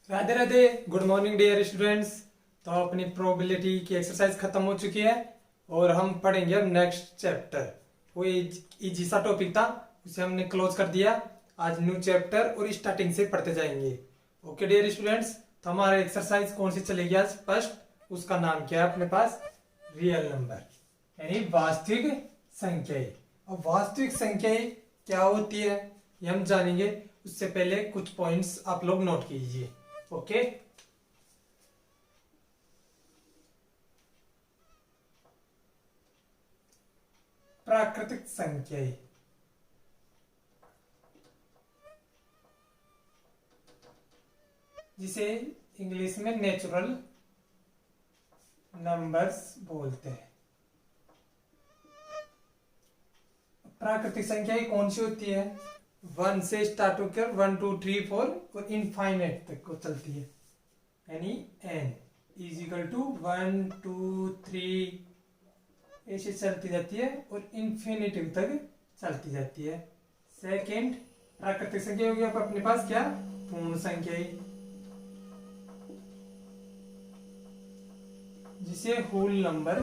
Radhe Radhe. Good morning dear students. तो अपनी probability की एक्सरसाइज खत्म हो चुकी है और हम पढ़ेंगे अब नेक्स्ट चैप्टर। वो इजी सा टॉपिक था, उसे हमने क्लोज कर दिया। आज न्यू चैप्टर और स्टार्टिंग से पढ़ते जाएंगे। ओके डियर स्टूडेंट्स, तो हमारा एक्सरसाइज कौन सी चलेगी आज? फर्स्ट, उसका नाम क्या है अपने पास? रियल नंबर, यानी वास्तविक संख्याएं। अब वास्तविक संख्याएं क्या होती है ये हम जानेंगे। उससे पहले कुछ पॉइंट्स आप लोग नोट कीजिए। ओके, प्राकृतिक संख्याएं, जिसे इंग्लिश में नेचुरल नंबर्स बोलते हैं। प्राकृतिक संख्याएं कौन सी होती है? 1 से स्टार्ट होकर 1 2 3 4 और इनफाइनाइट तक को चलती है, यानी n इज इक्वल टू 1 2 3 ऐसे चलती जाती है और इन्फिनिटिव तक चलती जाती है। सेकेंड, प्राकृतिक संख्या होगी अब अपने पास क्या? पूर्ण संख्या, जिसे होल नंबर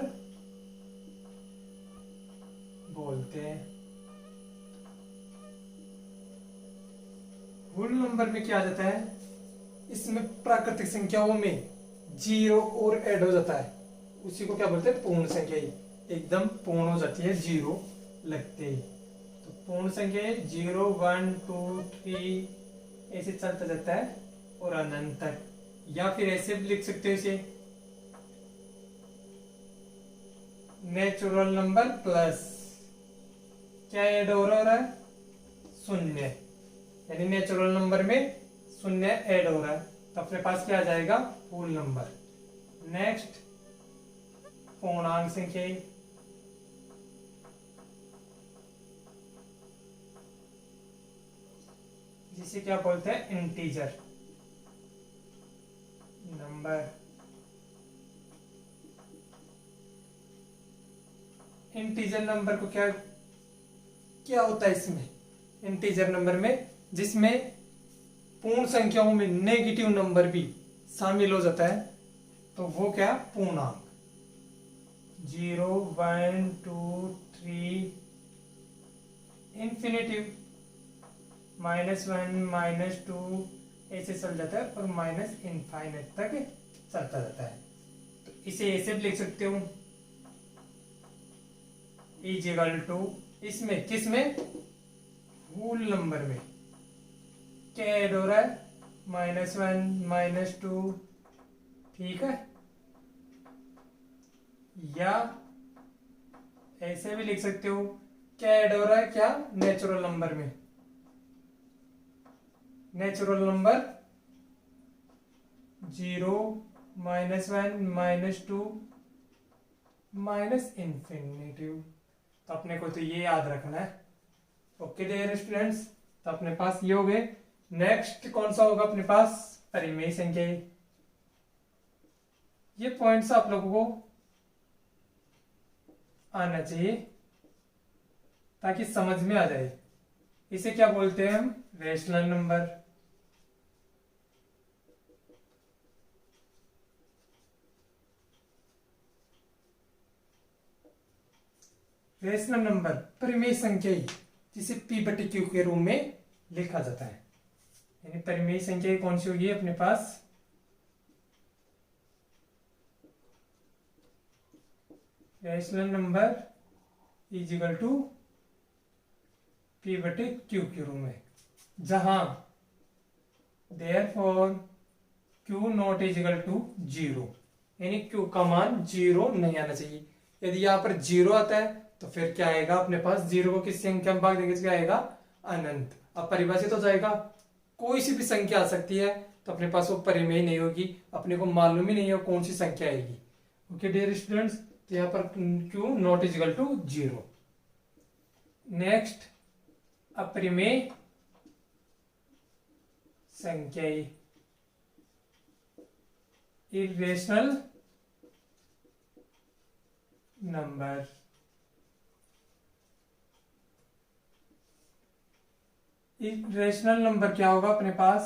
बोलते हैं। होल नंबर में क्या आ जाता है? इसमें प्राकृतिक संख्याओं में जीरो और ऐड हो जाता है, उसी को क्या बोलते हैं? पूर्ण संख्या। एकदम पूर्ण हो जाती है जीरो लगते ही। तो पूर्ण संख्या 0 1 2 3 ऐसे चलता जाता है और अनंत तक। या फिर ऐसे भी लिख सकते हो इसे, नेचुरल नंबर प्लस क्या ऐड हो रहा है? शून्य, यानी नेचुरल नंबर में शून्य ऐड हो रहा है, तो अपने पास क्या आ जाएगा? Whole number. नेक्स्ट, पूर्णांक संख्या, जिसे क्या बोलते हैं? Integer number. इंटीजर नंबर को क्या क्या होता है इसमें? इंटीजर नंबर में जिसमें पूर्ण संख्याओं में नेगेटिव नंबर भी शामिल हो जाता है, तो वो क्या? पूर्णांक। 0 1 2 3 इन्फिनिटिव -1 -2 ऐसे चल जाता है और माइनस इनफाइनाइट तक चलता जाता है। तो इसे ऐसे भी लिख सकते हो, इज इक्वल टू, इसमें किसमें? होल नंबर में क्या ऐड हो रहा है? -1 -2, ठीक है। या ऐसे भी लिख सकते हो, क्या ऐड हो रहा है? क्या? नेचुरल नंबर में, नेचुरल नंबर 0 -1 -2 माइनस इन्फिनिटिव। तो अपने को तो ये याद रखना है। ओके डियर स्टूडेंट्स, तो अपने पास ये हो गए। नेक्स्ट कौन सा होगा अपने पास? परिमेय संख्या। ये पॉइंट्स आप लोगों को आना चाहिए ताकि समझ में आ जाए। इसे क्या बोलते हैं हम? Rational number. रेशनल नंबर परिमेय संख्या, जिसे पी बटे क्यू के रूप में लिखा जाता है। यानी परिमेय संख्या कौन सी होगी अपने पास? Rational number is equal to P बटे क्यू के रूप में, जहां therefore Q not is equal to 0, यानी क्यू का मान 0 नहीं आना चाहिए। यदि यहां पर 0 आता है तो फिर क्या आएगा अपने पास? 0 को किस संख्या में भाग देंगे तो क्या आएगा? अनंत। अब परिभाषित हो जाएगा, कोई सी भी संख्या आ सकती है, तो अपने पास वो परिमेय नहीं होगी, अपने को मालूम ही नहीं हो कौन सी संख्या आएगी। ओके डियर स्टूडेंट्स, तो यहाँ पर Q not is equal to 0। Next, अपरिमेय संख्या, इरेशनल नंबर। इरेशनल नंबर क्या होगा अपने पास?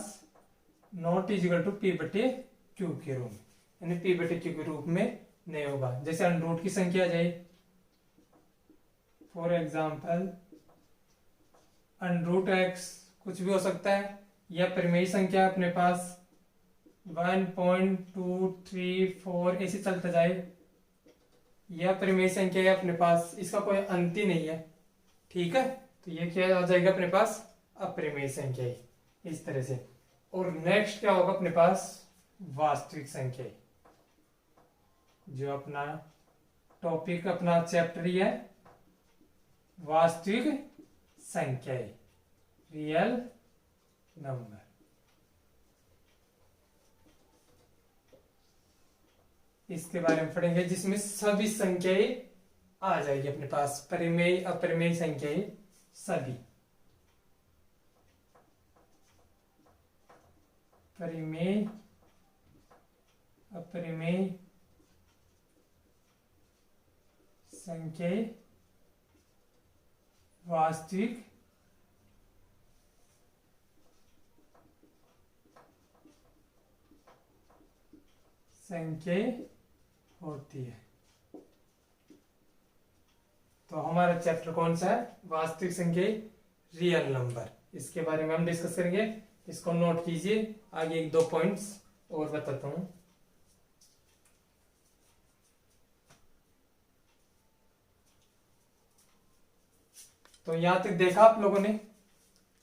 Not is equal to P बटे क्यू के रूप में, यानी पी बटे क्यू के रूप में नहीं होगा। जैसे अंडर रूट की संख्या आ जाए, for example under root X कुछ भी हो सकता है, या परिमेय संख्या अपने पास 1.234 ऐसे चलता जाए, यह परिमेय संख्या है अपने पास, इसका कोई अंत ही नहीं है, ठीक है। तो ये क्या आ जाएगा अपने पास, अपरिमेय संख्या ही, इस तरह से। और नेक्स्ट क्या होगा अपने पास, वास्तविक संख्या, जो अपना टॉपिक अपना चैप्टर ही है, वास्तविक संख्या, रियल नंबर। इसके बारे में पढ़ेंगे, जिसमें सभी संख्याएं आ जाएगी अपने पास, परिमेय अपरिमेय संख्याएं सभी, परिमेय अपरिमेय संख्याएं, वास्तविक संख्याएं होती है। तो हमारा चैप्टर कौन सा है, वास्तविक संख्या, रियल नंबर, इसके बारे में हम डिस्कस करेंगे। इसको नोट कीजिए, आगे एक दो पॉइंट्स और बताता हूं। तो यहां तक देखा आप लोगों ने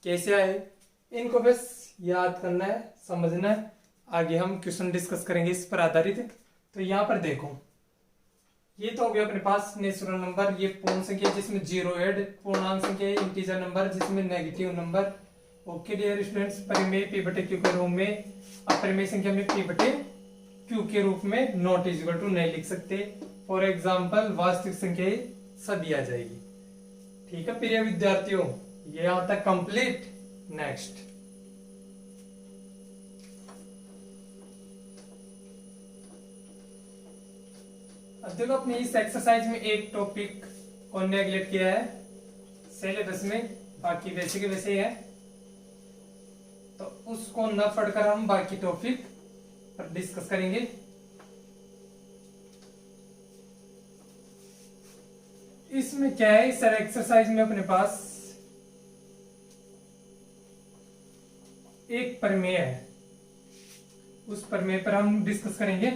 कैसे आए, इनको बस याद करना है, समझना है, आगे हम क्वेश्चन डिस्कस करेंगे इस पर आधारित। तो यहां पर देखो, ये तो हो गया अपने पास नेचुरल नंबर, ये पूर्ण संख्या जिसमें जीरो ऐड, पूर्णांक संख्या इंटीजर नंबर जिसमें negative number. Okay dear students, परिमेय पी बटे क्यू के रूप में, अपरिमेय संख्या में पी बटे क्यू के रूप में नॉट इज इक्वल टू नहीं लिख सकते। फॉर एग्जाम्पल वास्तविक संख्या सभी आ जाएगी, ठीक है प्रिय विद्यार्थियों, ये यहां तक कंप्लीट। नेक्स्ट अब देखो, अपनी इस एक्सरसाइज में एक टॉपिक को नेगलेक्ट किया है सिलेबस में, बाकी वैसे के वैसे ही है, तो उसको न पढ़कर हम बाकी टॉपिक पर डिस्कस करेंगे। इसमें क्या है, इस एक्सरसाइज में अपने पास एक प्रमेय है, उस प्रमेय पर हम डिस्कस करेंगे।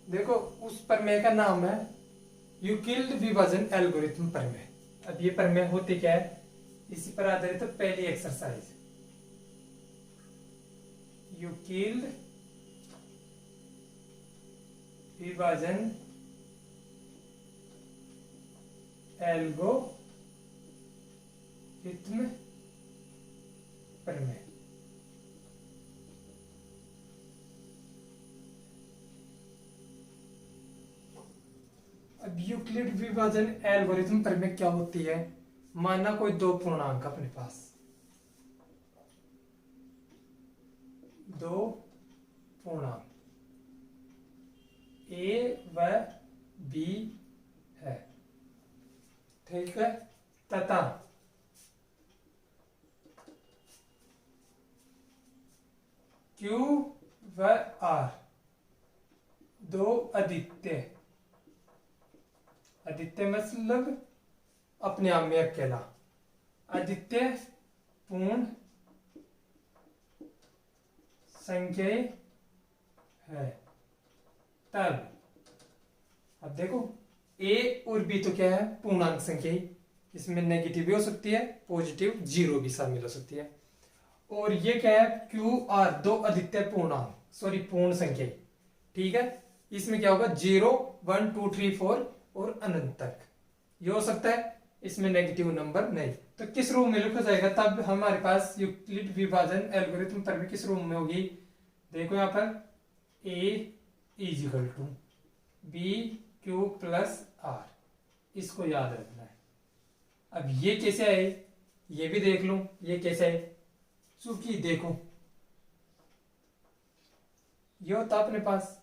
देखो, उस प्रमेय का नाम है यूक्लिड विभाजन एल्गोरिथम प्रमेय। अब ये प्रमेय होती क्या है, इसी पर आधारित है पहली एक्सरसाइज, यूक्लिड विभाजन एल्गोरिथम प्रमेय। अब यूक्लिड विभाजन एल्गोरिथम प्रमेय क्या होती है, माना कोई दो पूर्णांक अपने पास, दो पूर्णांक ए व बी है, ठीक है, तथा क्यू व आर दो अद्वितीय, अद्वितीय मतलब अपने आप में अकेला, अद्वितीय पूर्ण संख्याएं है। तब अब देखो, ए और बी तो क्या है, पूर्णांक संख्या, इसमें नेगेटिव भी हो सकती है, पॉजिटिव जीरो भी शामिल हो सकती है। और ये क्या है, क्यू आर दो अद्वितीय पूर्णांक, सॉरी पूर्ण संख्या, ठीक है। इसमें क्या होगा, 0 1 2 3 4 और अनंत तक ये हो सकता है, इसमें नेगेटिव नंबर नहीं। तो किस रूप में लिखा जाएगा, तब हमारे पास यूक्लिड विभाजन एल्गोरिथम पर भी किस रूप में होगी, देखो यहाँ पर A is equal to B Q plus R, इसको याद रखना है। अब ये कैसे आए, ये भी देख लो, ये कैसे आए, चूंकि देखो ये होता अपने पास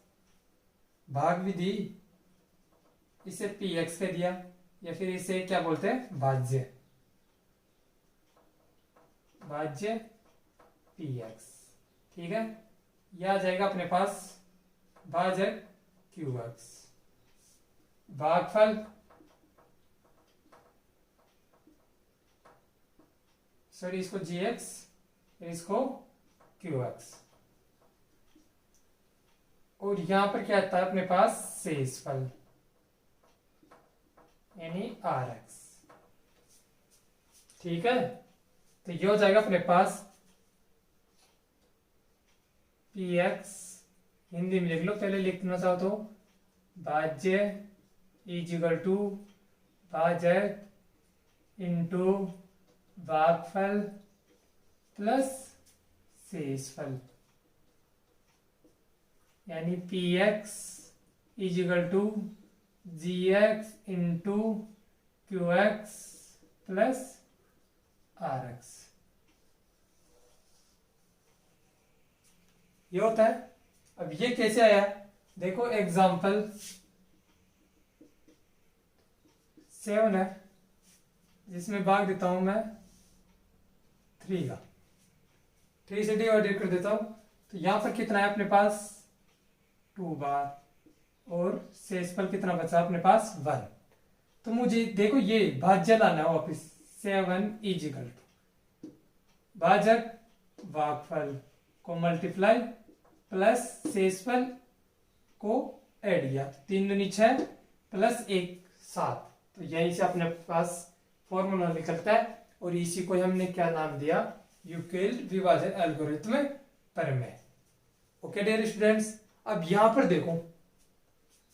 भाग विधि, इसे पी एक्स कह दिया, या फिर इसे क्या बोलते हैं, भाज्य, भाज्य पी एक्स। ठीक है, यह आ जाएगा अपने पास भाजक क्यू एक्स, भागफल सॉरी इसको जी एक्स, इसको क्यू एक्स, और यहां पर क्या आता है अपने पास शेषफल यानी आर एक्स। ठीक है, तो ये हो जाएगा अपने पास पी एक्स, हिंदी में लिख लो, पहले लिखना चाहो तो भाज्य इजिकल टू भाजक इंटू भागफल प्लस शेषफल, यानी P X is equal to G X into Q X plus R X. ये होता है। अब ये कैसे आया, देखो एग्जाम्पल 7 है, जिसमें भाग देता हूं मैं 3 का, 3 से डिवाइडेड कर देता हूं, तो यहां पर कितना है अपने पास 2 बार, और शेषफल कितना बचा अपने पास 1। तो मुझे देखो ये भाज्य लाना है वापिस, 7 इजिकल टू भाजक भागफल को मल्टीप्लाई प्लस शेषफल को ऐड किया, 3 दूनी 6 प्लस 1 7, तो यहीं से अपने पास फॉर्मूला निकलता है, और इसी को हमने क्या नाम दिया, यूक्लिड विभाजन एल्गोरिथम प्रमेय। ओके डियर स्टूडेंट्स, अब यहां पर देखो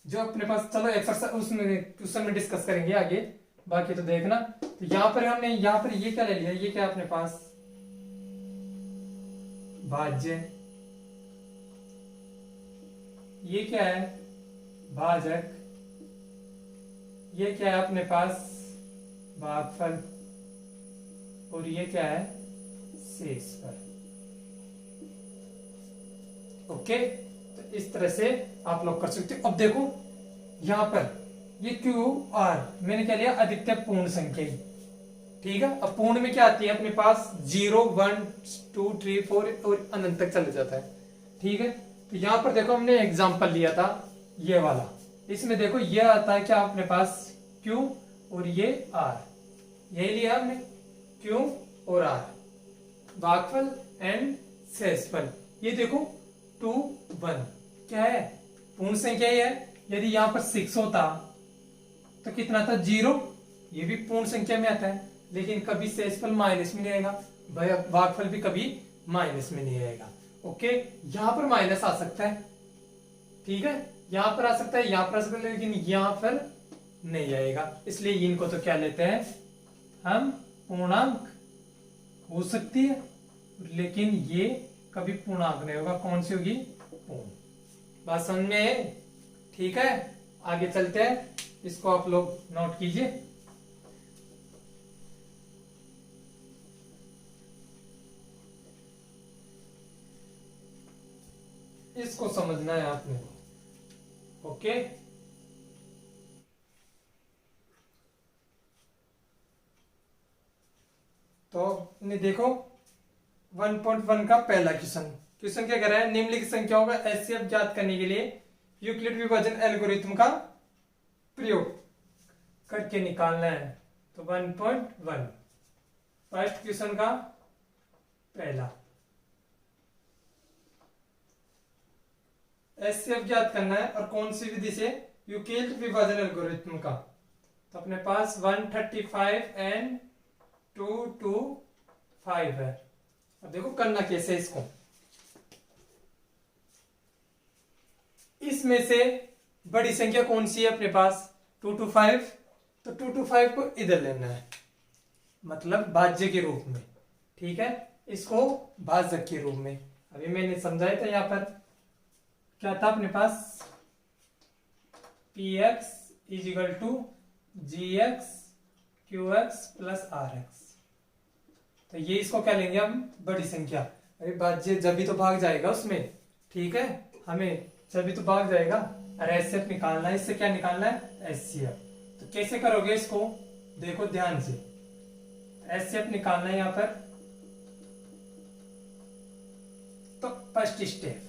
जो अपने पास, चलो एक्सरसाइज उसमें क्वेश्चन में डिस्कस करेंगे आगे, बाकी तो देखना। तो यहां पर हमने यहां पर ये क्या ले लिया, ये क्या अपने पास भाज्य, ये क्या है भाजक, ये क्या है अपने पास भागफल, और ये क्या है शेषफल। ओके, तो इस तरह से आप लोग कर सकते हो। अब देखो यहां पर ये क्यू आर मैंने क्या लिया, अधिकतम पूर्ण संख्या ही। ठीक है, अब पूर्ण में क्या आती है अपने पास 0 1 2 3 4 और अनंत तक चले जाता है। ठीक है, तो यहां पर देखो हमने एग्जांपल लिया था ये वाला, इसमें देखो ये आता है क्या अपने पास Q और ये R, यही लिया हमने Q और R, भागफल एंड शेषफल। ये देखो 2 1 क्या है, पूर्ण संख्या ही है। यदि यहां पर 6 होता तो कितना था 0, ये भी पूर्ण संख्या में आता है, लेकिन कभी शेषफल माइनस में नहीं आएगा, भागफल भी कभी माइनस में नहीं आएगा। ओके, यहां पर माइनस आ सकता है, ठीक है, यहां पर आ सकता है, यहां पर आ सकता है, लेकिन यहां पर नहीं आएगा, इसलिए इनको तो क्या लेते हैं हम, पूर्णांक हो सकती है, लेकिन ये कभी पूर्णांक नहीं होगा। कौन सी होगी, पूर्ण। बात समझ में है? ठीक है, आगे चलते हैं, इसको आप लोग नोट कीजिए। इसको समझना है आपने। ओके, तो ने देखो 1.1 का पहला क्वेश्चन क्या कर रहा है, निम्नलिखित संख्याओं का एचसीएफ ज्ञात करने के लिए यूक्लिड विभाजन एल्गोरिथम का प्रयोग करके निकालना है। तो 1.1 फर्स्ट क्वेश्चन का पहला एचसीएफ ज्ञात करना है, और कौन सी विधि से, यूक्लिड विभाजन एल्गोरिथम का। तो अपने पास 135 एंड 225 है। अब देखो करना कैसे इसको, इसमें से बड़ी संख्या कौन सी है अपने पास 225, तो 225 को इधर लेना है, मतलब भाज्य के रूप में। ठीक है, इसको भाजक के रूप में। अभी मैंने समझाया था, यहां पर क्या था अपने पास P X is equal to G X Q X plus R X. तो ये इसको क्या लेंगे हम, बड़ी संख्या। अरे भाज्य जब भी तो भाग जाएगा उसमें, ठीक है, हमें जब भी तो भाग जाएगा। और एचसीएफ निकालना है, इससे क्या निकालना है, एचसीएफ। तो कैसे करोगे इसको, देखो ध्यान से। एचसीएफ निकालना है यहाँ पर, तो फर्स्ट स्टेप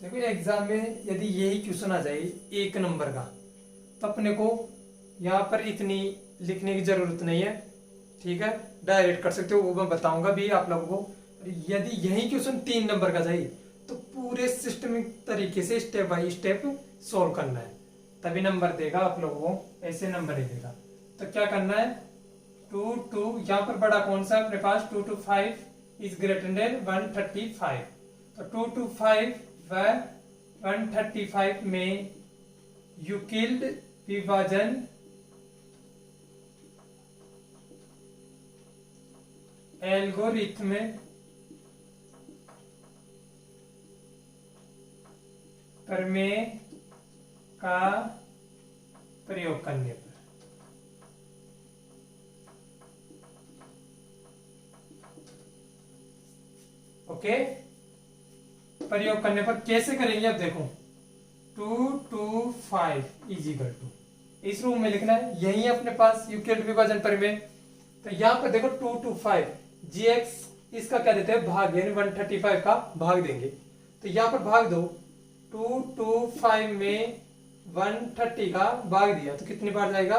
देखो, एग्जाम में यदि यही क्वेश्चन आ जाए 1 नंबर का, तो अपने को यहाँ पर इतनी लिखने की जरूरत नहीं है, ठीक है, डायरेक्ट कर सकते हो, वो मैं बताऊंगा भी आप लोगों को। यदि यही क्वेश्चन 3 नंबर का जाए, तो पूरे सिस्टमिक तरीके से स्टेप बाय स्टेप सोल्व करना है, तभी नंबर देगा आप लोगों को, ऐसे नंबर ही देगा। तो क्या करना है, 2 2 यहाँ पर बड़ा कौन सा है अपने पास, 2 to 5 इज ग्रेटर देन 135। तो 2 to 5 व 135 में यूक्लिड विभाजन एल्गोरिथम प्रमेय का प्रयोग करने पर, ओके, प्रयोग करने पर कैसे करेंगे अब देखो, 2 to 5 इजिकल टू, इस रूप में लिखना है, यही अपने पास यूक्लिड विभाजन प्रमेय। तो यहाँ पर देखो 2 to 5 gx, इसका क्या देते हैं, भाग, यानी 135 का भाग देंगे। तो यहाँ पर भाग दो, 2 to 5 में 130 का भाग दिया तो कितनी बार जाएगा,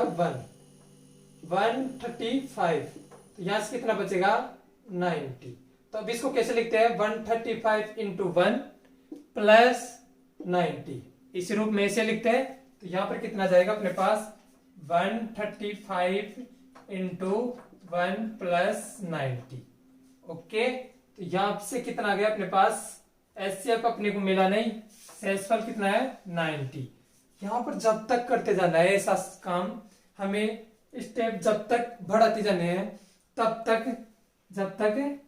135। तो यहाँ से कितना बचेगा, 90। तो अब इसको कैसे लिखते हैं, 135 इंटू 1 प्लस 90, इस रूप में ऐसे लिखते हैं। तो यहाँ पर कितना जाएगा अपने पास, 135 इंटू 1 प्लस 90, ओके। तो यहाँ से कितना आ गया अपने पास, एचसीएफ अपने को मिला नहीं, शेषफल कितना है, 90। यहाँ पर जब तक करते जाना है ऐसा काम, हमें स्टेप जब तक बढ़ाते जाने हैं, तब तक जब तक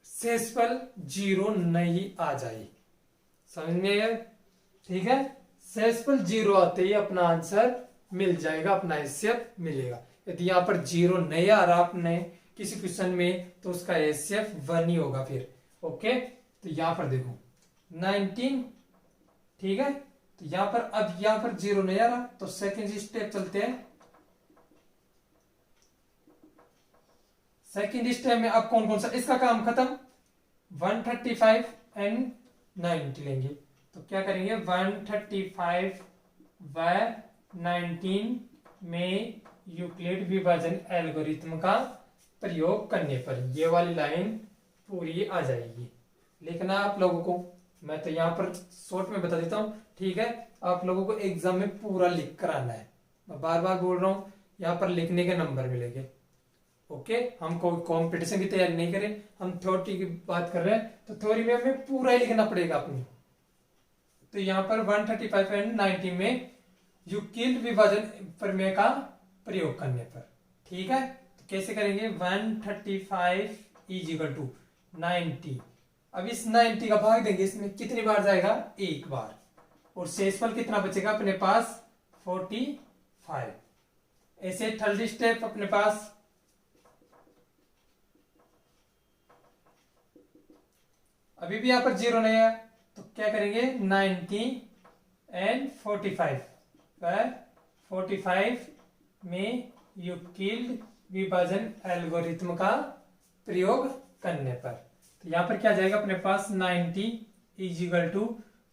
शेषफल 0 नहीं आ जाए, समझ में आया, ठीक है। शेषफल 0 आते ही अपना आंसर मिल जाएगा, अपना एचसीएफ मिलेगा। यदि यहाँ पर 0 नहीं आ रहा अपने किसी क्वेश्चन में, तो उसका एचसीएफ 1 ही होगा फिर, ओके। तो यहाँ पर देखो 19, ठीक है। तो यहाँ पर अब यहाँ पर 0 नहीं आ रहा, तो सेकेंड स्टेप चलते हैं। सेकेंड स्टेप में अब कौन कौन सा, इसका काम खत्म, 135 एंड 90 लेंगे। तो क्या करेंगे, 135 व 19 में यूक्लिड विभाजन एल्गोरिथम का प्रयोग करने पर ये वाली लाइन पूरी आ जाएगी। लिखना आप लोगों को, मैं तो यहाँ पर शॉर्ट में बता देता हूँ, ठीक है। आप लोगों को एग्जाम में पूरा लिख कर आना है, मैं बार बार बोल रहा हूँ, यहाँ पर लिखने के नंबर मिलेंगे, ओके। हम कोई कंपटीशन की तैयारी नहीं करें, हम थ्योरी की बात कर रहे हैं, तो थ्योरी में हमें पूरा ही लिखना पड़ेगा अपनी। तो यहाँ पर 135 एंड 90 में यूक्लिड विभाजन प्रमेय का प्रयोग करने पर, ठीक है। तो कैसे करेंगे, 135 इज इक्वल टू 90, अब इस 90 का भाग देंगे, इसमें कितनी बार जाएगा, 1 बार, और शेषफल कितना बचेगा अपने पास, 45। ऐसे थर्ड स्टेप अपने पास, अभी भी यहां पर 0 नहीं है, तो क्या करेंगे, 90 एंड 45 पर 45 में यूक्लिड विभाजन एल्गोरिथम का प्रयोग करने पर, तो यहां पर क्या जाएगा अपने पास, 90 is equal to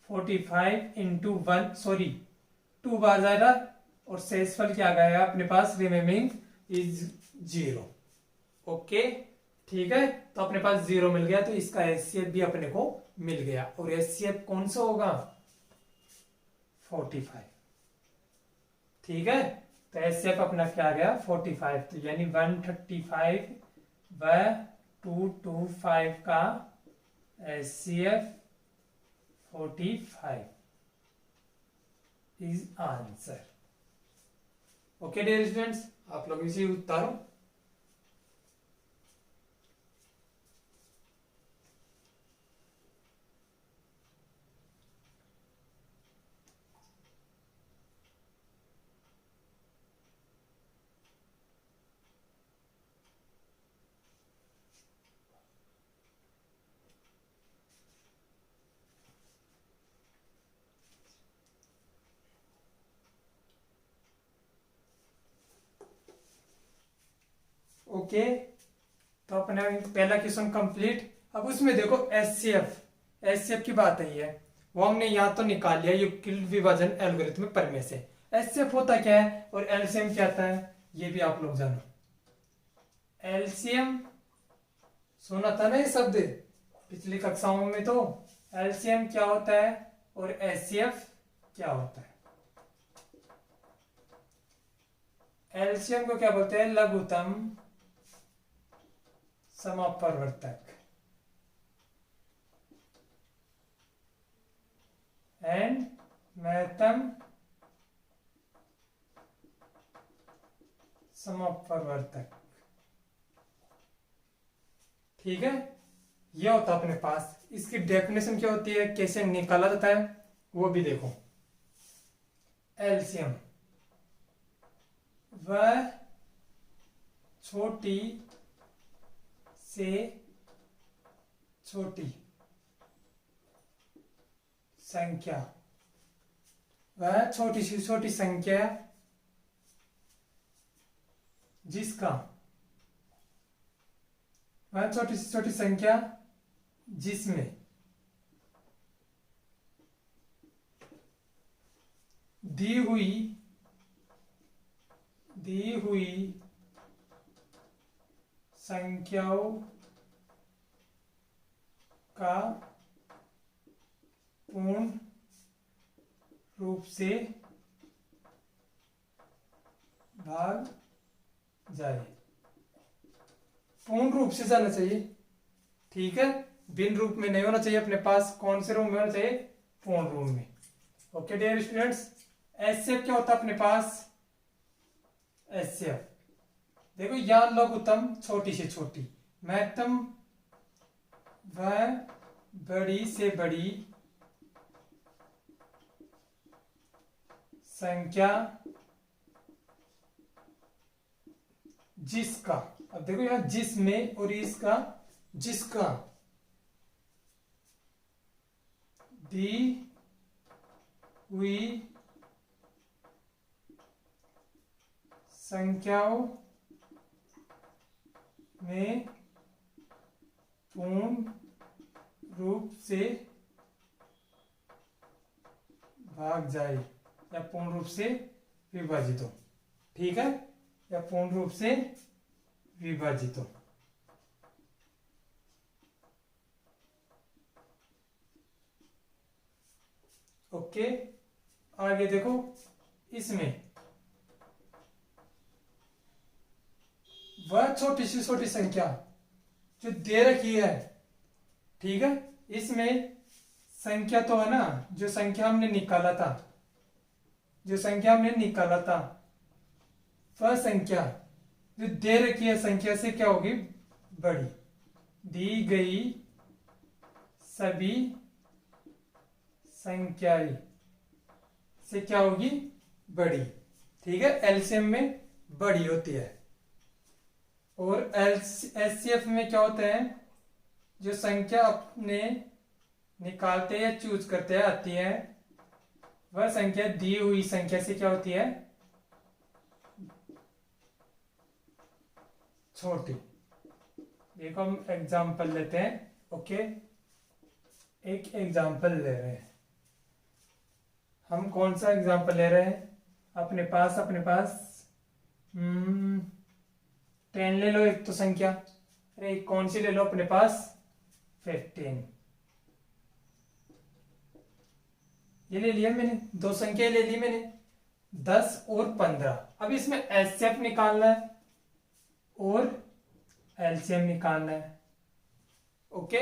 45 into 1, sorry 2 बार जाएगा, और शेषफल क्या गया अपने पास, रिमेनिंग इज 0, ओके, ठीक है। तो अपने पास 0 मिल गया, तो इसका एचसीएफ भी अपने को मिल गया, और एचसीएफ कौन सा होगा, 45, ठीक है। तो एचसीएफ अपना क्या आ गया, 45, तो यानी 135 व 225 का HCF 45 is answer, okay dear students, आप लोग इसे उतारो। ओके, तो अपने पहला क्वेश्चन कंप्लीट। अब उसमें देखो एचसीएफ की बात आई है, वो हमने यहाँ तो निकाल लिया यूक्लिड विभाजन एल्गोरिथम प्रमेय से। एचसीएफ होता क्या है और एलसीएम क्या आता है, ये भी आप लोग जानो। एलसीएम सुना था ना ये शब्द पिछली कक्षाओं में, तो एलसीएम क्या होता है और एचसीएफ क्या होता है। एलसीएम को क्या बोलते हैं, लघुत्तम समापवर्तक, एंड महत्तम समापवर्तक। ठीक है, यह होता है अपने पास। इसकी डेफिनेशन क्या होती है, कैसे निकाला जाता है, वो भी देखो। एलसीएम वह छोटी से छोटी संख्या, वह छोटी से छोटी संख्या जिसका, वह छोटी से छोटी संख्या जिसमें दी हुई संख्याओं का पूर्ण रूप से भाग जाए। पूर्ण रूप से जाना चाहिए, ठीक है, बिन रूप में नहीं होना चाहिए अपने पास। कौन से रूप में होना चाहिए, पूर्ण रूप में। ओके डियर स्टूडेंट्स, एचसीएफ क्या होता है अपने पास, एचसीएफ देखो, या लघुत्तम छोटी से छोटी, महत्तम वह बड़ी से बड़ी संख्या जिसका, अब देखो यहां जिसमें और इसका जिसका दी हुई संख्याओं में पूर्ण रूप से भाग जाए या पूर्ण रूप से विभाजित हो। ठीक है, या पूर्ण रूप से विभाजित हो। ओके, आगे देखो, इसमें वह छोटी से छोटी संख्या जो दे रखी है, ठीक है, इसमें संख्या तो है ना, जो संख्या हमने निकाला था, वह संख्या जो दे रखी है संख्या से क्या होगी, बड़ी। दी गई सभी संख्याएं से क्या होगी, बड़ी। ठीक है, एलसीएम में बड़ी होती है। और एचसीएफ में क्या होता है, जो संख्या अपने निकालते या चूज करते आती है, वह संख्या दी हुई संख्या से क्या होती है, छोटी। देखो हम एग्जाम्पल लेते हैं। ओके, एक एग्जाम्पल ले रहे हैं हम। कौन सा एग्जाम्पल ले रहे हैं, अपने पास 10 ले लो एक तो संख्या, अरे कौन सी ले लो अपने पास, 15। ये ले लिया मैंने, दो संख्या ले ली मैंने, 10 और 15। अब इसमें एचसीएफ निकालना है और एलसीएम निकालना है। ओके,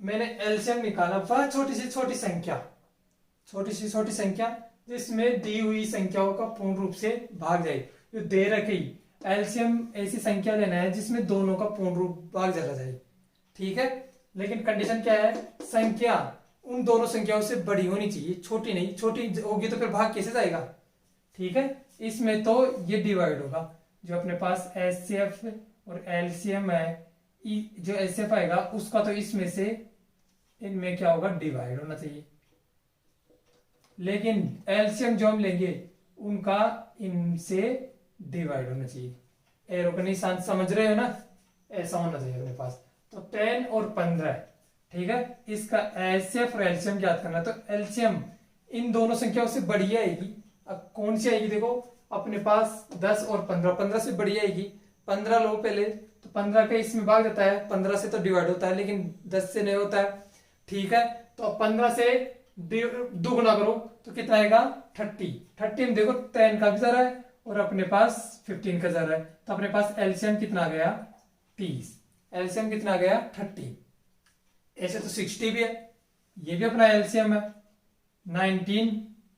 मैंने एलसीएम निकाला, वह छोटी से छोटी संख्या जिसमें दी हुई संख्याओं का पूर्ण रूप से भाग जाए। जो दे रखी, एलसीएम ऐसी संख्या लेना है जिसमें दोनों का पूर्ण रूप भाग चला जाए। ठीक है, लेकिन कंडीशन क्या है, संख्या उन दोनों संख्याओं से बड़ी होनी चाहिए, छोटी नहीं। छोटी होगी तो फिर भाग कैसे जाएगा। ठीक है, इसमें तो ये डिवाइड होगा, जो अपने पास एचसीएफ और एलसीएम है, जो एचसीएफ आएगा उसका तो इसमें से, इनमें क्या होगा, डिवाइड होना चाहिए। लेकिन एलसीएम जो हम लेंगे उनका इनसे डिवाइड होना चाहिए। एरो का निशान समझ रहे हो ना, ऐसा होना चाहिए अपने पास। तो 10 और 15, ठीक है। इसका एचसीएफ और एलसीएम ज्ञात करना है। तो एलसीएम इन दोनों संख्याओं से बड़ी आएगी। अब कौन सी आएगी, देखो अपने पास 10 और 15, 15 से बड़ी आएगी। 15 लो पहले, तो 15 का इसमें भाग जाता है, 15 से तो डिवाइड होता है लेकिन 10 से नहीं होता है, ठीक है। तो अब 15 से दुगुना करो तो कितना आएगा 30। 30 में देखो 10 का भी जरा है और अपने पास 15 का जरा है, तो अपने पास एलसीएम कितना आ गया 30। एलसीएम कितना आ गया 30। ऐसे तो 60 भी है, ये भी अपना एलसीएम है। 19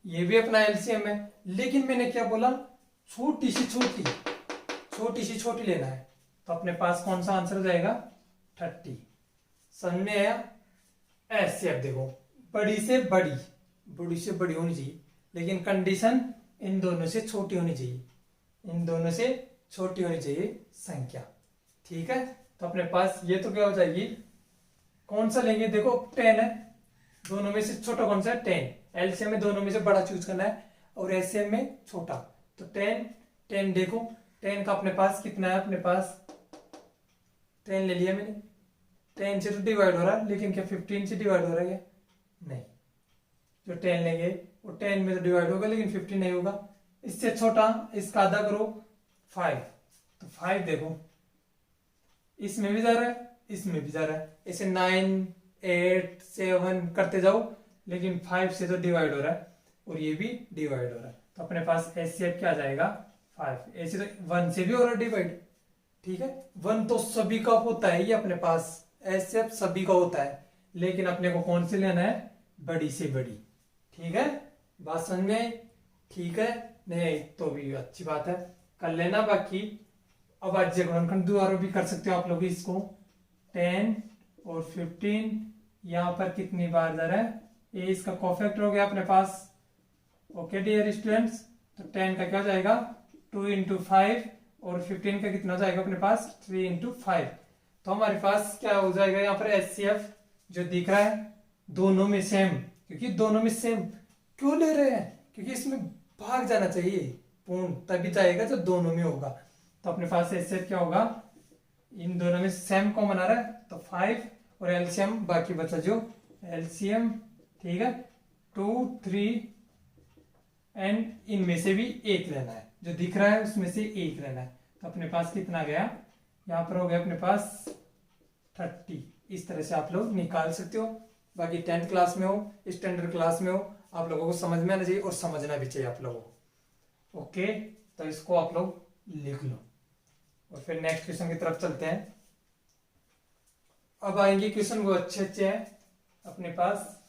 ये भी अपना एलसीएम है, लेकिन मैंने क्या बोला, छोटी सी छोटी लेना है। तो अपने पास कौन सा आंसर हो जाएगा 30। समझ में आया। एचसीएफ देखो बड़ी से बड़ी होनी चाहिए, लेकिन कंडीशन इन दोनों से छोटी होनी चाहिए, इन दोनों से छोटी होनी चाहिए संख्या, ठीक है। तो अपने पास ये तो क्या हो जाएगी, कौन सा लेंगे, देखो 10 है, दोनों में से छोटा कौन सा है 10। एलसीएम में दोनों में से बड़ा चूज करना है और एचसीएफ में छोटा। तो 10 देखो 10 का अपने पास कितना है, अपने पास 10 ले लिया मैंने। 10 से तो डिवाइड हो रहा है, लेकिन क्या 15 से डिवाइड हो रहा है क्या, नहीं। जो 10 लेंगे वो 10 में तो डिवाइड होगा लेकिन 15 नहीं होगा। इससे छोटा इसका आधा करो 5, तो 5 देखो इसमें भी जा रहा है, इसमें भी जा रहा है। ऐसे 9 8 7 करते जाओ, लेकिन 5 से तो डिवाइड हो रहा है और ये भी डिवाइड हो रहा है। तो अपने पास एचसीएफ क्या आ जाएगा 5। ऐसे तो 1 से भी हो रहा है डिवाइड, ठीक है। 1 तो सभी का होता है, ये अपने पास एचसीएफ सभी का होता है, लेकिन अपने को कौन से लेना है, बड़ी से बड़ी, ठीक है। बात समझ में आई, ठीक है। नहीं तो भी अच्छी बात है, कर लेना। बाकी अब आज गुणनखंड दोबारा भी कर सकते हो आप लोग इसको। 10 और 15 यहाँ पर कितनी बार जा रहा है, ये इसका कोफैक्टर हो गया अपने पास। ओके डियर स्टूडेंट्स, तो 10 का क्या हो जाएगा 2 × 5 और 15 का कितना हो जाएगा अपने पास 3 × 5। तो हमारे पास क्या हो जाएगा यहाँ पर एचसीएफ जो दिख रहा है दोनों में सेम, क्योंकि दोनों में सेम क्यों ले रहे हैं, क्योंकि इसमें भाग जाना चाहिए पूर्ण, तभी जाएगा जब दोनों में होगा। तो अपने पास एचसीएफ क्या होगा, इन दोनों में सेम कॉमन आ रहा है तो 5 और एलसीएम बाकी बचा जो एलसीएम, ठीक है 2 3 एंड इनमें से भी एक लेना है, जो दिख रहा है उसमें से एक लेना है। तो अपने पास कितना गया, यहाँ पर हो गया अपने पास 30। इस तरह से आप लोग निकाल सकते हो। बाकी 10th क्लास में हो, स्टैंडर्ड क्लास में हो, आप लोगों को समझ में आना चाहिए और समझना भी चाहिए आप लोगों को। ओके, तो इसको आप लोग लिख लो और फिर नेक्स्ट क्वेश्चन की तरफ चलते हैं। अब आएंगे क्वेश्चन वो अच्छे अच्छे हैं अपने पास।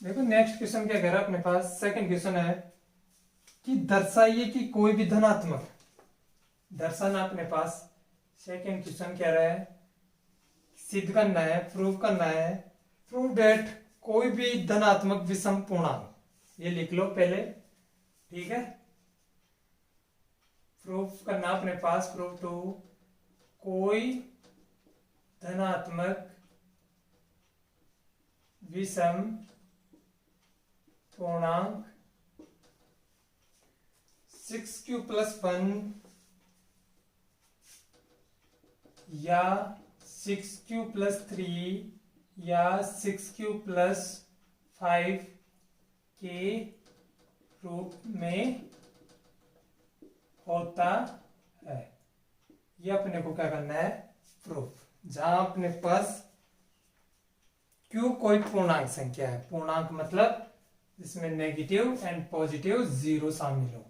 देखो नेक्स्ट क्वेश्चन क्या कह रहा है अपने पास, सेकंड क्वेश्चन है कि दर्शाइए कि कोई भी धनात्मक, दर्शाना अपने पास। सेकंड क्वेश्चन कह रहा है सिद्ध करना है, प्रूव करना है, प्रूव दैट कोई भी धनात्मक विषम पूर्णांक, ये लिख लो पहले, ठीक है। प्रूव करना अपने पास, प्रूव टू कोई धनात्मक विषम पूर्णांक 6q + 1 या 6q + 3 या 6q + 5 के रूप में होता है। ये अपने को क्या करना है, प्रूफ। जहां अपने पास q कोई पूर्णांक संख्या है, पूर्णांक मतलब जिसमें नेगेटिव एंड पॉजिटिव जीरो शामिल हो,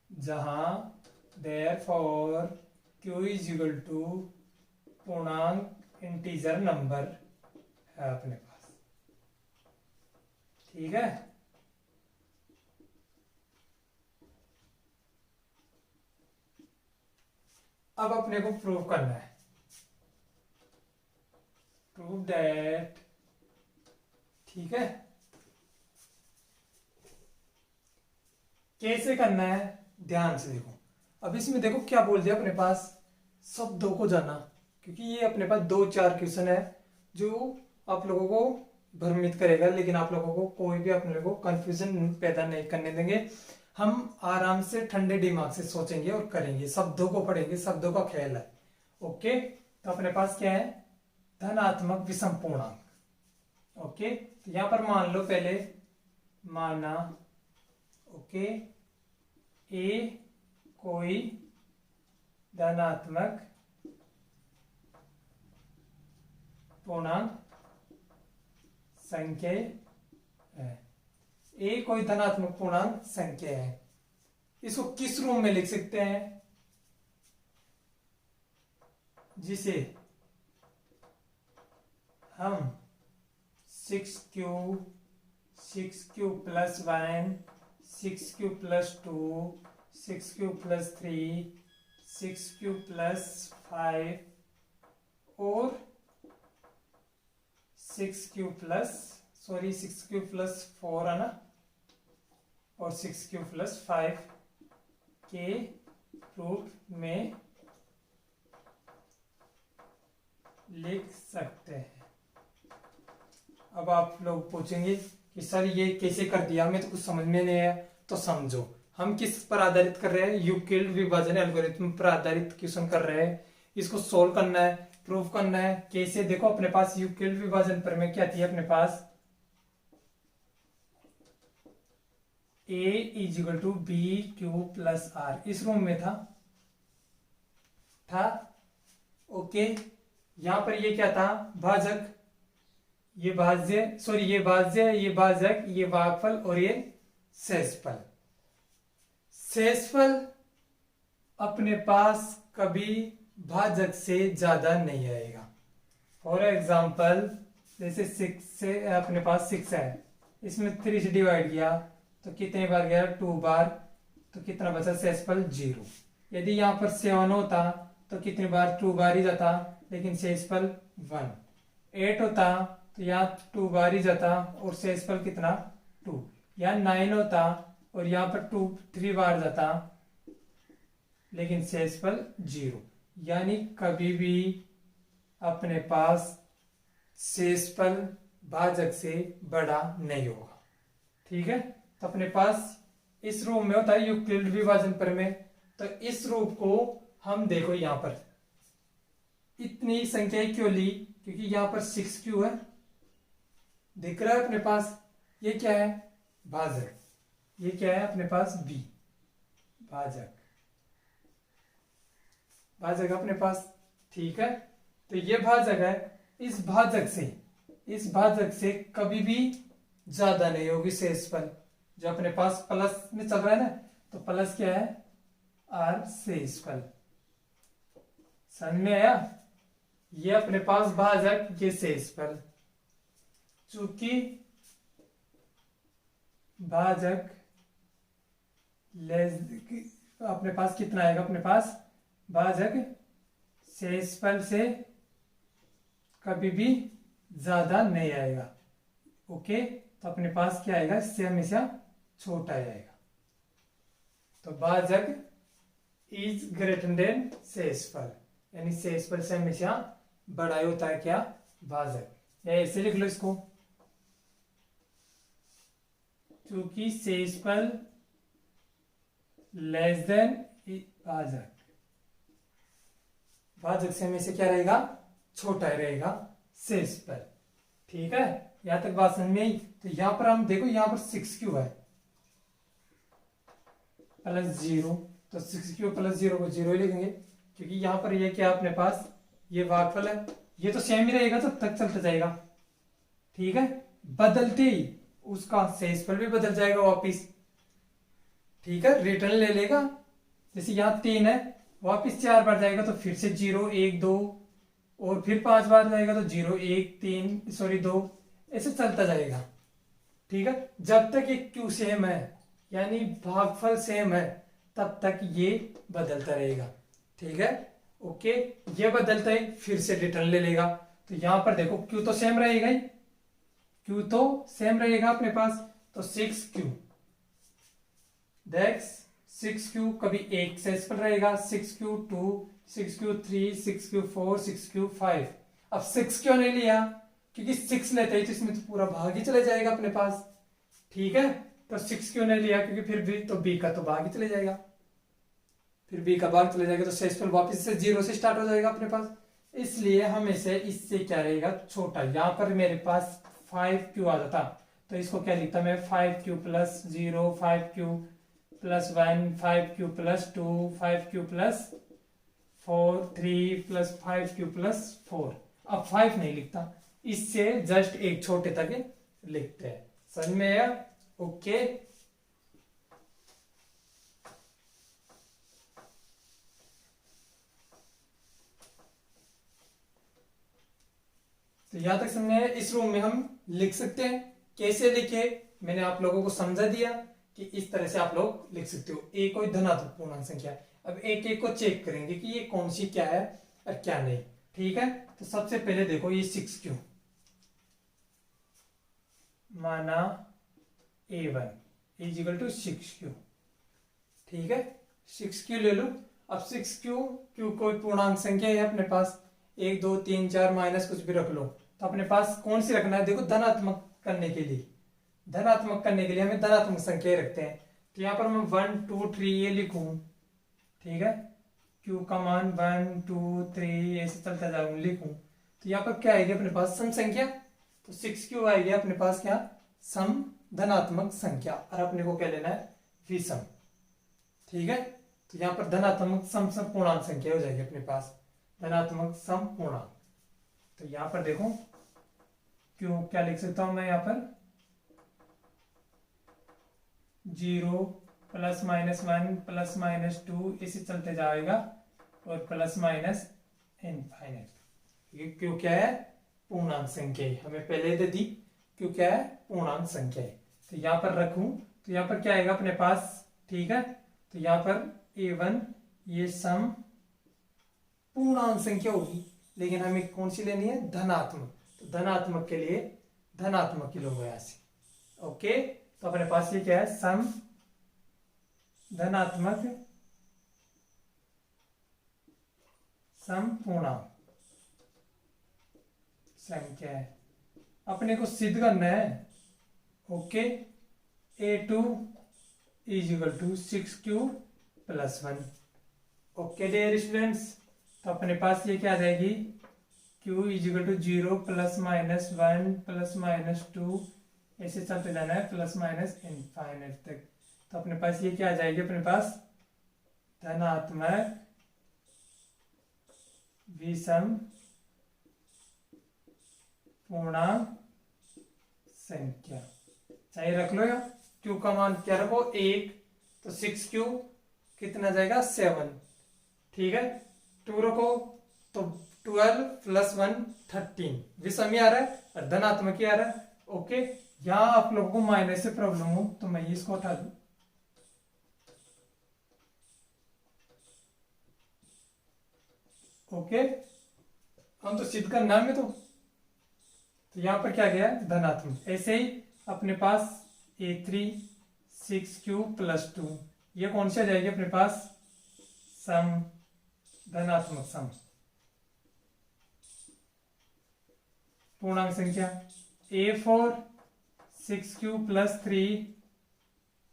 जहां देयरफॉर q = पूर्णांक इंटीजर नंबर है अपने पास, ठीक है। अब अपने को प्रूव करना है, प्रूव दैट, ठीक है। कैसे करना है ध्यान से देखो। अब इसमें देखो क्या बोल दिया अपने पास, शब्दों को जाना, क्योंकि ये अपने पास 2-4 क्वेश्चन है जो आप लोगों को भ्रमित करेगा, लेकिन आप लोगों को कोई भी अपने को कंफ्यूजन पैदा नहीं करने देंगे। हम आराम से ठंडे दिमाग से सोचेंगे और करेंगे, शब्दों को पढ़ेंगे, शब्दों का ख्याल है। ओके, तो अपने पास क्या है, धनात्मक विषम पूर्णांक। ओके, तो यहां पर मान लो, पहले माना ओके ए कोई धनात्मक पूर्णांक संख्या है। ए कोई धनात्मक पूर्णांक संख्या है। इसको किस रूप में लिख सकते हैं, जिसे हम 6q plus 1, 6q plus 2, 6q plus 3, 6q plus 5 और 6q प्लस 4 है ना, और 6q प्लस 5 के रूप में लिख सकते हैं। अब आप लोग पूछेंगे कि सर ये कैसे कर दिया, हमें तो कुछ समझ में नहीं आया। तो समझो, हम किस पर आधारित कर रहे हैं, यूक्लिड विभाजन एल्गोरिथम पर आधारित क्वेश्चन कर रहे हैं। इसको सोल्व करना है, प्रूव करना है। कैसे, देखो अपने पास यूक्लिड विभाजन पर में क्या थी, अपने पास a is equal to B Q plus R, इस रूम में था। ओके, यहां पर ये क्या था, भाजक, ये भाज्य, सॉरी ये भाज्य, ये भाजक, ये भागफल और ये शेषफल। शेषफल अपने पास कभी भाजक से ज्यादा नहीं आएगा। फॉर एग्जाम्पल, जैसे 6 से अपने पास 6 है, इसमें 3 से डिवाइड किया तो कितने बार गया, 2 बार, तो कितना बचा, शेषफल 0। यदि यहाँ पर 7 होता तो कितनी बार, 2 बार ही जाता, लेकिन शेषफल 1। 8 होता तो यहाँ 2 बार ही जाता और शेषफल कितना, 2। यहाँ 9 होता और यहाँ पर 3 बार जाता, लेकिन शेषफल 0। यानी कभी भी अपने पास शेषफल भाजक से बड़ा नहीं होगा। ठीक है, तो अपने पास इस रूप में होता है यूक्लिड विभाजन प्रमेय। तो इस रूप को हम देखो, यहां पर इतनी संख्याएं क्यों ली, क्योंकि यहां पर 6q है, दिख रहा है अपने पास, ये क्या है, भाजक, ये क्या है अपने पास, b, भाजक, भाजक अपने पास। ठीक है, तो ये भाजक है, इस भाजक से कभी भी ज्यादा नहीं होगी शेषफल। जो अपने पास प्लस में चल रहा है ना, तो प्लस क्या है, आर शेषफल। समझ में आया, ये अपने पास भाजक, ये शेषफल। चूंकि भाजक अपने पास कितना आएगा, अपने पास भाजक शेषफल से कभी भी ज्यादा नहीं आएगा। ओके, तो अपने पास क्या आएगा, इससे हमेशा छोटा आएगा। तो भाजक इज ग्रेटर देन शेषफल, यानी शेषफल से हमेशा बड़ा होता है क्या, भाजक। या ऐसे लिख लो इसको, क्योंकि शेषफल लेस देन भाजक, भाजक से हमेशा क्या रहेगा, छोटा रहेगा शेषफल। ठीक है, यहां तक बात समझ में आई। तो यहां पर हम देखो, यहां पर 6q है प्लस 0, तो 6q प्लस 0 को 0 ही लिखेंगे, क्योंकि यहां पर ये क्या अपने पास, ये भागफल है, ये तो सेम ही रहेगा, तब तक चलता जाएगा। ठीक है, बदलते ही उसका शेषफल भी बदल जाएगा वापिस। ठीक है, रिटर्न ले लेगा, जैसे यहाँ 3 है, वापिस 4 बार जाएगा तो फिर से 0, 1, 2, और फिर 5 बार जाएगा तो 0, 1, 3, सॉरी 2, ऐसे चलता जाएगा। ठीक है, जब तक ये क्यू सेम है, यानी भागफल सेम है, तब तक ये बदलता रहेगा। ठीक है, ओके, ये बदलता है, फिर से रिटर्न ले लेगा। तो यहां पर देखो, क्यू तो सेम रहेगा ही, क्यू तो सेम रहेगा अपने पास, तो 6q, देख 6q कभी एक शेषफल रहेगा, 6q 2, 6 क्यू 3, 6 क्यू 4, 6 क्यू 5। अब 6 क्यों नहीं लिया? क्योंकि 6 लेते ही तो इसमें तो पूरा भाग ही चले जाएगा अपने पास। ठीक है, तो 6 क्यों नहीं लिया? क्योंकि फिर भी तो बी का तो भाग ही चले जाएगा, फिर बी का भाग चले जाएगा तो शेषफल वापस से 0 से स्टार्ट हो जाएगा अपने पास। इसलिए हमेशा इससे क्या रहेगा, छोटा। यहाँ पर मेरे पास 5 क्यू आ जाता तो इसको क्या लिखता मैं, 5 Q plus 0, 5 Q plus 1, 5 Q plus 2, 5 Q plus 4, 3 plus 5 Q plus 4। अब 5 नहीं लिखता, इससे जस्ट एक छोटे तक लिखते हैं। समझ में आया? ओके। तो यहां तक समझ में, इस रूम में हम लिख सकते हैं। कैसे लिखे मैंने आप लोगों को समझा दिया कि इस तरह से आप लोग लिख सकते हो। ए कोई धनात्मक पूर्णांक संख्या है। अब एक एक को चेक करेंगे कि ये कौन सी क्या है और क्या नहीं। ठीक है, तो सबसे पहले देखो ये 6 क्यू माना A1 इजिकल टू 6 क्यू। ठीक है, 6 क्यू ले लो। अब 6 क्यू कोई पूर्णांक संख्या है अपने पास, 1 2 3 4 माइनस कुछ भी रख लो। तो अपने पास कौन सी रखना है? देखो, धनात्मक करने के लिए, धनात्मक करने के लिए हमें धनात्मक संख्या रखते हैं। तो यहाँ पर मैं 1 2 3 ये लिखूं। ठीक है, क्यू का मान 1 2 3 ऐसे चलता जाऊं, लिखूं। तो यहाँ पर क्या आएगी अपने पास? सम संख्या। तो 6 क्यू आएगी अपने पास क्या? सम धनात्मक संख्या। और अपने को क्या लेना है? विषम। ठीक है, तो यहाँ पर धनात्मक सम सम पूर्णांक संख्या हो जाएगी अपने पास, धनात्मक सम पूर्णांक। तो यहाँ पर देखो, क्यों क्या लिख सकता हूं मैं यहाँ पर? 0 प्लस माइनस 1 प्लस माइनस 2 इसे चलते जाएगा और प्लस माइनस इनफाइनाइट। क्यों क्या है? पूर्णांक संख्या है। हमें पहले दे दी क्यों क्या है? पूर्णांक संख्या है। तो यहाँ पर रखूं तो यहाँ पर क्या आएगा अपने पास? ठीक है, तो यहाँ पर A1 ये सम पूर्णांक संख्या होगी, लेकिन हमें कौन सी लेनी है? धनात्मक। तो धनात्मक के लिए धनात्मक की लूंगा यहां से। ओके, तो अपने पास ये क्या है? सम धनात्मक सम पूर्णांक संख्या है। अपने को सिद्ध करना है। Okay, A2 is equal to 6Q plus 1। Okay dear students, तो अपने पास ये क्या आ जाएगी? Q is equal to 0 plus minus 1 plus minus 2 ऐसे चलते जाना है प्लस माइनस इनफाइनाइट तक। तो अपने पास ये क्या आ जाएगी? अपने पास धनात्मक विषम पूर्णांक संख्या। चाहिए रख लो, या Q का मान क्या रखो? 1। तो 6Q कितना जाएगा? 7। ठीक है, 2 रखो तो 12 प्लस 1 13। विषम ही आ रहा है और धनात्मक ही आ रहा है। ओके, यहां आप लोगों को माइनस से प्रॉब्लम हो तो मैं इसको उठा दूं। ओके, हम तो सिद्ध करना है में तो यहां पर क्या गया? धनात्मक। ऐसे ही अपने पास A3 6Q प्लस 2 ये कौन सी आ जाएगी अपने पास? सम धनात्मक सम पूर्णांक संख्या। A4 6Q प्लस 3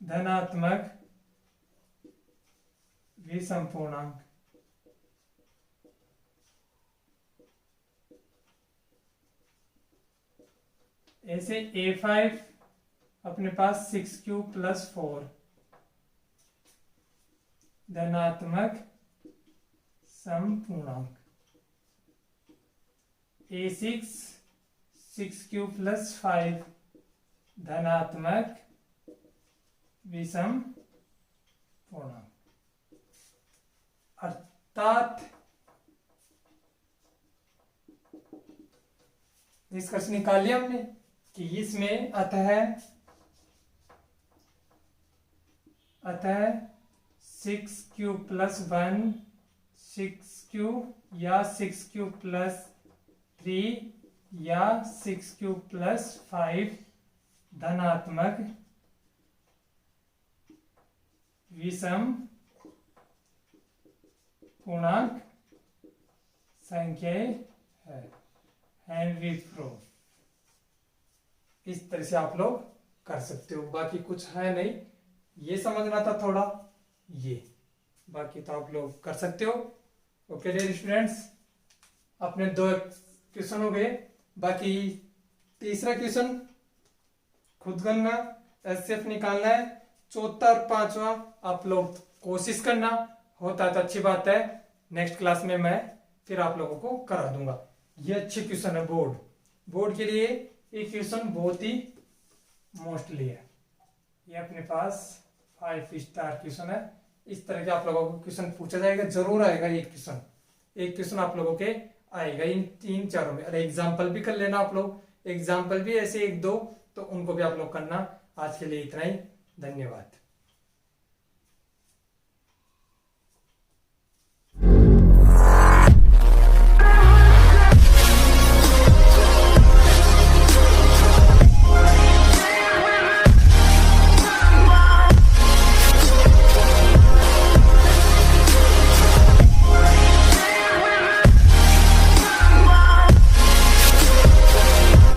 धनात्मक विषम पूर्णांक। ऐसे A5 अपने पास 6Q प्लस 4 धनात्मक सम पूर्णांक। A6 6Q प्लस 5 धनात्मक विषम पूर्णांक। अर्थात निष्कर्ष निकाल लिया हमने कि इसमें अतः 6Q प्लस 1 6Q या 6Q प्लस 3 या 6Q प्लस 5 धनात्मक विषम पूर्णांक संख्याएं है। हेनरी फ्रो। इस तरह से आप लोग कर सकते हो, बाकी कुछ है नहीं, ये समझना था थोड़ा, ये बाकी तो आप लोग कर सकते हो। ओके डियर स्टूडेंट्स, अपने 2 क्वेश्चन हो गए, बाकी तीसरा क्वेश्चन खुद करना, एचसीएफ निकालना है। चौथा और पांचवा आप लोग कोशिश करना, होता है तो अच्छी बात है, नेक्स्ट क्लास में मैं फिर आप लोगों को करा दूंगा। ये अच्छे क्वेश्चन है बोर्ड के लिए, ये क्वेश्चन बहुत ही मोस्टली है, ये अपने पास 5 स्टार क्वेश्चन है। इस तरह के आप लोगों को क्वेश्चन पूछा जाएगा, जरूर आएगा एक क्वेश्चन आप लोगों के आएगा इन 3-4 में। अरे एग्जाम्पल भी कर लेना आप लोग, एग्जाम्पल भी ऐसे 1-2 तो उनको भी आप लोग करना। आज के लिए इतना ही, धन्यवाद।